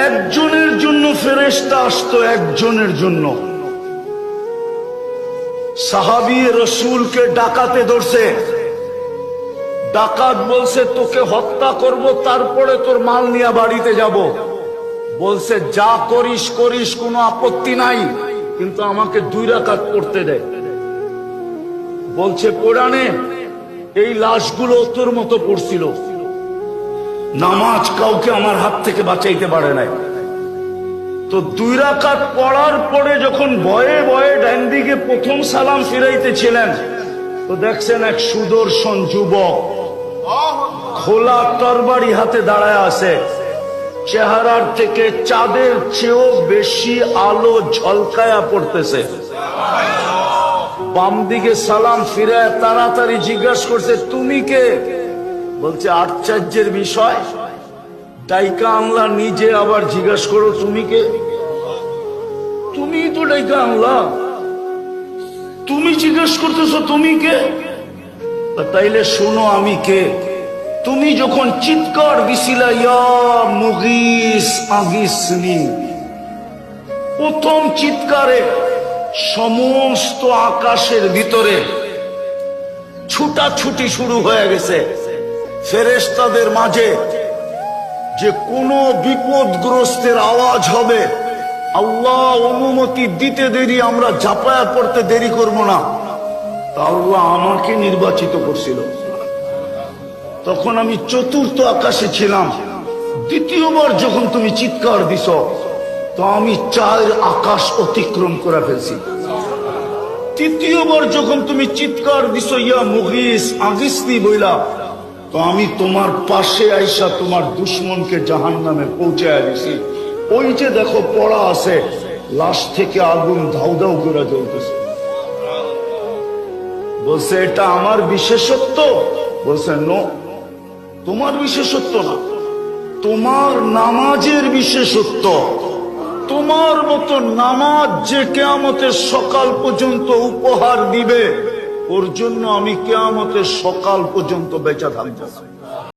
একজনের জন্য ফেরেশতা আসতো, একজনের জন্য। সাহাবী রসুলকে ডাকাতে ধরছে, ডাকাত বলছে তোকে হত্যা করব, তারপরে তোর মাল নিয়ে বাড়িতে যাব। বলছে যা করিস করিস, কোনো আপত্তি নাই, কিন্তু আমাকে 2 রাকাত পড়তে দে। বলছে কোরআনে এই লাশগুলো তোর মতো পড়ছিল, নামাজ কাউকে আমার হাত থেকে বাঁচাইতে পারে নাই। তো 2 রাকাত পড়ার পরে যখন ভয়ে ভয়ে ডান দিকে প্রথম সালাম ফিরাইতেছিলেন, তো দেখছেন এক সুদর্শন যুবক খোলা তরবারি হাতে দাঁড়ায় আছে। চেহারার থেকে চাঁদের চেয়েও বেশি আলো ঝলকায়া পড়তেছে। বাম দিকে সালাম ফিরে তাড়াতাড়ি জিজ্ঞাসা করছে তুমি কে? বলছে আশ্চর্যের বিষয়, ডাইকা আনলা নিজে আবার জিজ্ঞাসা করো তুমি কে? তুমি তো ডাইকা আনলা, তুমি জিজ্ঞাসা করতেছো তুমি কে? তাইলে শোনো আমি কে। তুমি যখন চিৎকার দিছিলা ইয়া মুগিস আগিসনি, প্রথম চিৎকারে সমস্ত আকাশের ভিতরে ছুটাছুটি শুরু হয়ে গেছে। ফেরেশতাদের মাঝে যে কোনো বিপদগ্রস্তের আওয়াজ হবে, আল্লাহ অনুমতি দিতে দেরি, আমরা ঝাঁপায়া পড়তে দেরি করব না। তা আল্লাহ আমাকে নির্বাচিত করছিল। তখন আমি 4র্থ আকাশে ছিলাম। দ্বিতীয়বার যখন তুমি চিৎকার দিছ, তো আমি 4 আকাশ অতিক্রম করে ফেলছি। তৃতীয়বার যখন তুমি চিৎকার দিছ ইয়া মুগিস আগিসনি বইলা, তো আমি তোমার পাশে আইসা তোমার দুশ্মনকে জাহান্নামে পৌঁছায় দিছি। ওই যে দেখো পড়া আছে, লাশ থেকে আগুন ধাউ ধাউ করে জ্বলতেছে। বলছে এটা আমার বিশেষত্ব? বলছে নো, তোমার বিশেষত্ব না, তোমার নামাজের বিশেষত্ব। তোমার মতো নামাজ যে কিয়ামতের সকাল পর্যন্ত উপহার দিবে, ওর জন্য আমি কিয়ামতের সকাল পর্যন্ত বেঁচে থাকবো।